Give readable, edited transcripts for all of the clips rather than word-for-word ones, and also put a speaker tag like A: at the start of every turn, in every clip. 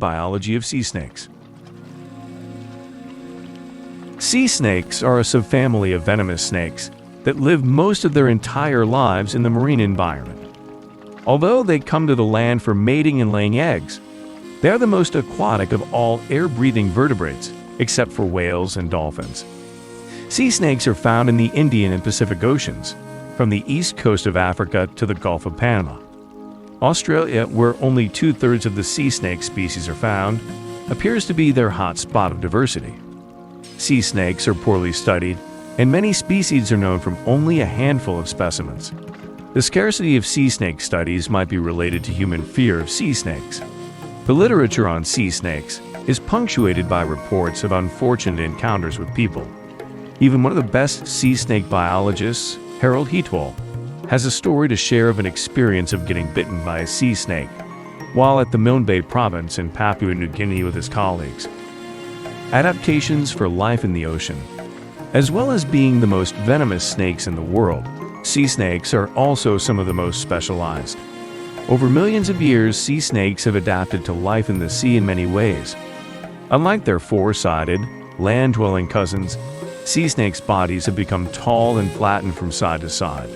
A: Biology of sea snakes. Sea snakes are a subfamily of venomous snakes that live most of their entire lives in the marine environment. Although they come to the land for mating and laying eggs, they are the most aquatic of all air-breathing vertebrates, except for whales and dolphins. Sea snakes are found in the Indian and Pacific Oceans, from the east coast of Africa to the Gulf of Panama. Australia, where only 2/3 of the sea snake species are found, appears to be their hot spot of diversity. Sea snakes are poorly studied, and many species are known from only a handful of specimens. The scarcity of sea snake studies might be related to human fear of sea snakes. The literature on sea snakes is punctuated by reports of unfortunate encounters with people. Even one of the best sea snake biologists, Harold Heatwell, has a story to share of an experience of getting bitten by a sea snake while at the Milne Bay province in Papua New Guinea with his colleagues. Adaptations for life in the ocean. As well as being the most venomous snakes in the world, sea snakes are also some of the most specialized. Over millions of years, sea snakes have adapted to life in the sea in many ways. Unlike their four-sided, land-dwelling cousins, sea snakes' bodies have become tall and flattened from side to side.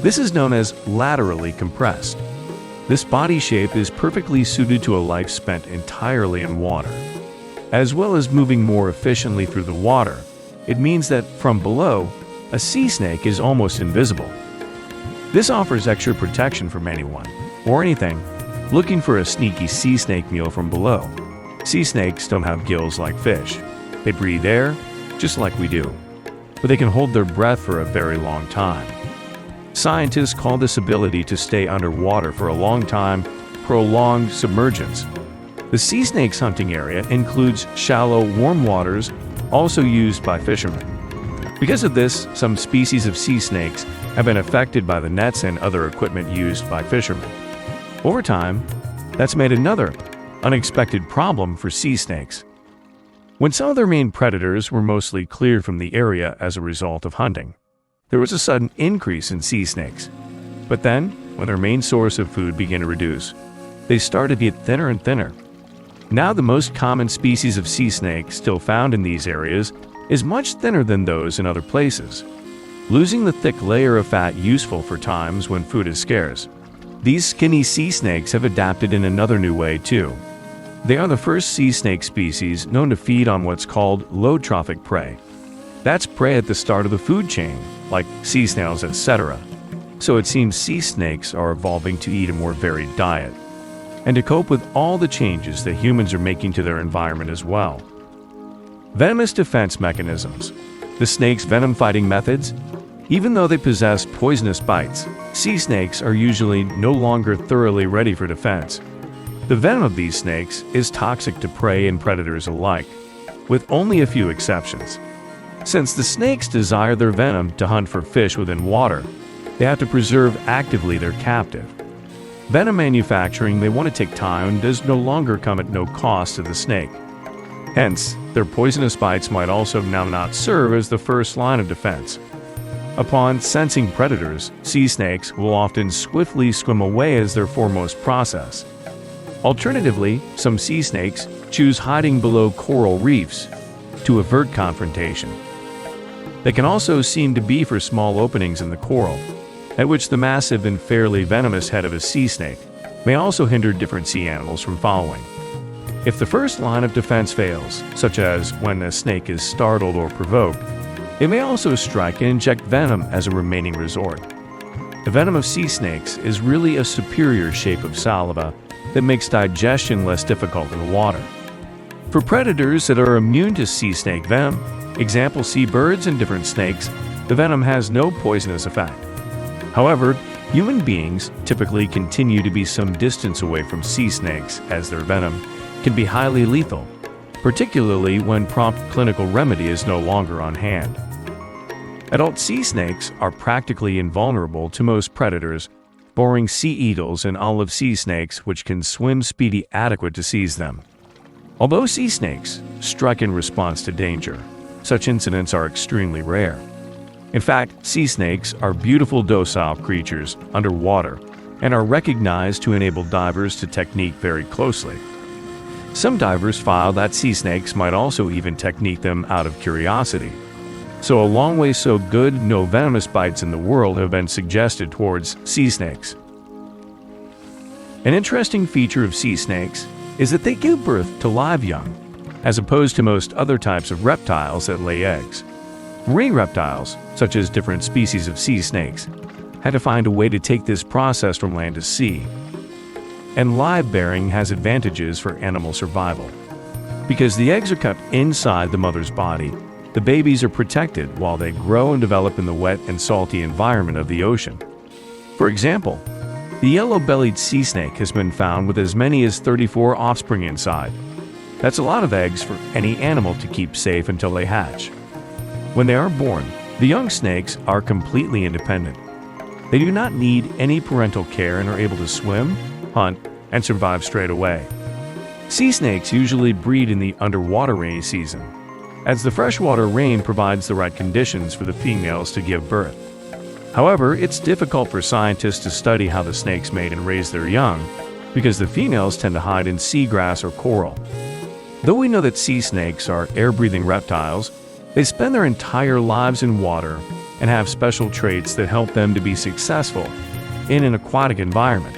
A: This is known as laterally compressed. This body shape is perfectly suited to a life spent entirely in water. As well as moving more efficiently through the water, it means that from below, a sea snake is almost invisible. This offers extra protection from anyone, or anything, looking for a sneaky sea snake meal from below. Sea snakes don't have gills like fish. They breathe air, just like we do, but they can hold their breath for a very long time. Scientists call this ability to stay underwater for a long time prolonged submergence. The sea snake's hunting area includes shallow, warm waters, also used by fishermen. Because of this, some species of sea snakes have been affected by the nets and other equipment used by fishermen. Over time, that's made another unexpected problem for sea snakes. When some of their main predators were mostly cleared from the area as a result of hunting, there was a sudden increase in sea snakes. But then, when their main source of food began to reduce, they started to get thinner and thinner. Now the most common species of sea snake still found in these areas is much thinner than those in other places, losing the thick layer of fat useful for times when food is scarce. These skinny sea snakes have adapted in another new way too. They are the first sea snake species known to feed on what's called low trophic prey. That's prey at the start of the food chain, like sea snails, etc. So it seems sea snakes are evolving to eat a more varied diet, and to cope with all the changes that humans are making to their environment as well. Venomous defense mechanisms. The snake's venom-fighting methods. Even though they possess poisonous bites, sea snakes are usually no longer thoroughly ready for defense. The venom of these snakes is toxic to prey and predators alike, with only a few exceptions. Since the snakes desire their venom to hunt for fish within water, they have to preserve actively their captive. Venom manufacturing may want to take time and does no longer come at no cost to the snake. Hence, their poisonous bites might also now not serve as the first line of defense. Upon sensing predators, sea snakes will often swiftly swim away as their foremost process. Alternatively, some sea snakes choose hiding below coral reefs to avert confrontation. They can also seem to be for small openings in the coral, at which the massive and fairly venomous head of a sea snake may also hinder different sea animals from following. If the first line of defense fails, such as when a snake is startled or provoked, it may also strike and inject venom as a remaining resort. The venom of sea snakes is really a superior shape of saliva that makes digestion less difficult in the water. For predators that are immune to sea snake venom, example seabirds and different snakes, the venom has no poisonous effect. However, human beings typically continue to be some distance away from sea snakes as their venom can be highly lethal, particularly when prompt clinical remedy is no longer on hand. Adult sea snakes are practically invulnerable to most predators, barring sea eagles and olive sea snakes, which can swim speedy adequate to seize them. Although sea snakes strike in response to danger, such incidents are extremely rare. In fact, sea snakes are beautiful docile creatures underwater and are recognized to enable divers to technique very closely. Some divers file that sea snakes might also even technique them out of curiosity. So a long way so good, no venomous bites in the world have been suggested towards sea snakes. An interesting feature of sea snakes is that they give birth to live young, as opposed to most other types of reptiles that lay eggs. Marine reptiles, such as different species of sea snakes, had to find a way to take this process from land to sea. And live bearing has advantages for animal survival. Because the eggs are kept inside the mother's body, the babies are protected while they grow and develop in the wet and salty environment of the ocean. For example, the yellow-bellied sea snake has been found with as many as 34 offspring inside. That's a lot of eggs for any animal to keep safe until they hatch. When they are born, the young snakes are completely independent. They do not need any parental care and are able to swim, hunt, and survive straight away. Sea snakes usually breed in the underwater rainy season, as the freshwater rain provides the right conditions for the females to give birth. However, it's difficult for scientists to study how the snakes mate and raise their young, because the females tend to hide in seagrass or coral. Though we know that sea snakes are air-breathing reptiles, they spend their entire lives in water and have special traits that help them to be successful in an aquatic environment.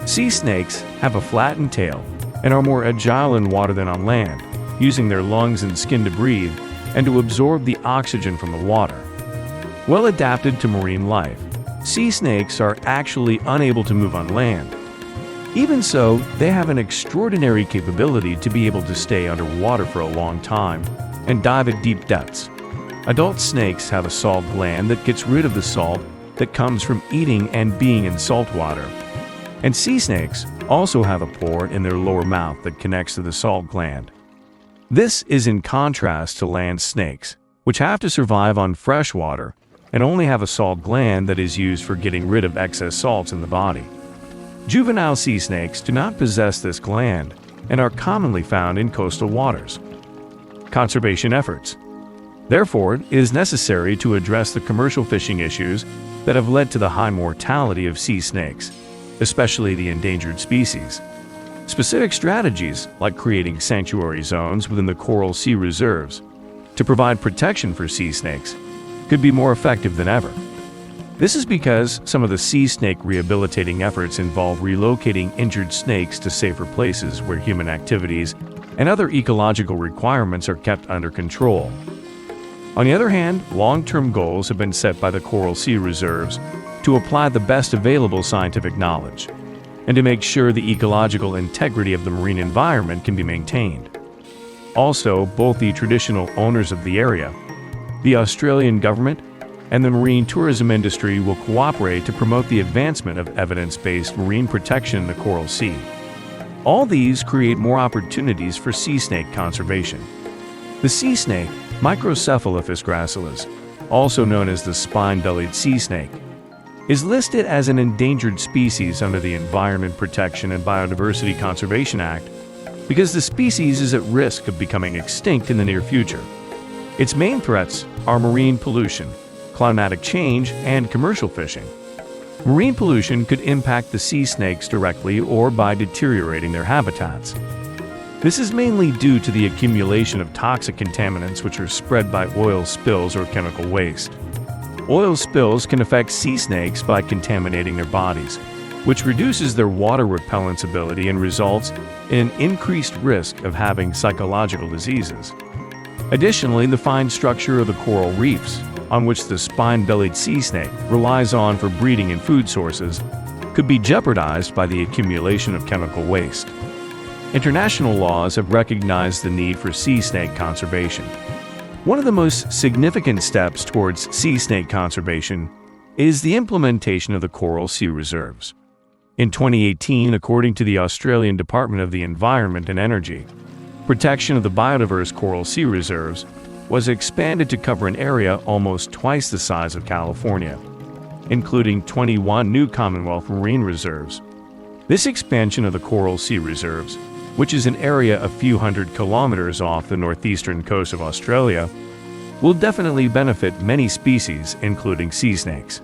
A: Sea snakes have a flattened tail and are more agile in water than on land, using their lungs and skin to breathe and to absorb the oxygen from the water. Well adapted to marine life, sea snakes are actually unable to move on land. Even so, they have an extraordinary capability to be able to stay underwater for a long time and dive at deep depths. Adult snakes have a salt gland that gets rid of the salt that comes from eating and being in salt water. And sea snakes also have a pore in their lower mouth that connects to the salt gland. This is in contrast to land snakes, which have to survive on fresh water and only have a salt gland that is used for getting rid of excess salts in the body. Juvenile sea snakes do not possess this gland and are commonly found in coastal waters. Conservation efforts. Therefore, it is necessary to address the commercial fishing issues that have led to the high mortality of sea snakes, especially the endangered species. Specific strategies, like creating sanctuary zones within the coral sea reserves to provide protection for sea snakes, could be more effective than ever. This is because some of the sea snake rehabilitating efforts involve relocating injured snakes to safer places where human activities and other ecological requirements are kept under control. On the other hand, long-term goals have been set by the coral sea reserves to apply the best available scientific knowledge and to make sure the ecological integrity of the marine environment can be maintained. Also, both the traditional owners of the area, the Australian government, and the marine tourism industry will cooperate to promote the advancement of evidence-based marine protection in the coral sea. All these create more opportunities for sea snake conservation. The sea snake, Microcephalus gracilis, also known as the spine-bellied sea snake, is listed as an endangered species under the Environment Protection and Biodiversity Conservation Act because the species is at risk of becoming extinct in the near future. Its main threats are marine pollution, climatic change, and commercial fishing. Marine pollution could impact the sea snakes directly or by deteriorating their habitats. This is mainly due to the accumulation of toxic contaminants which are spread by oil spills or chemical waste. Oil spills can affect sea snakes by contaminating their bodies, which reduces their water repellence ability and results in an increased risk of having psychological diseases. Additionally, the fine structure of the coral reefs, on which the spine-bellied sea snake relies on for breeding and food sources, could be jeopardized by the accumulation of chemical waste. International laws have recognized the need for sea snake conservation. One of the most significant steps towards sea snake conservation is the implementation of the coral sea reserves. In 2018, according to the Australian Department of the Environment and Energy, protection of the biodiverse coral sea reserves was expanded to cover an area almost twice the size of California, including 21 new Commonwealth marine reserves. This expansion of the coral sea reserves, which is an area a few hundred kilometers off the northeastern coast of Australia, will definitely benefit many species, including sea snakes.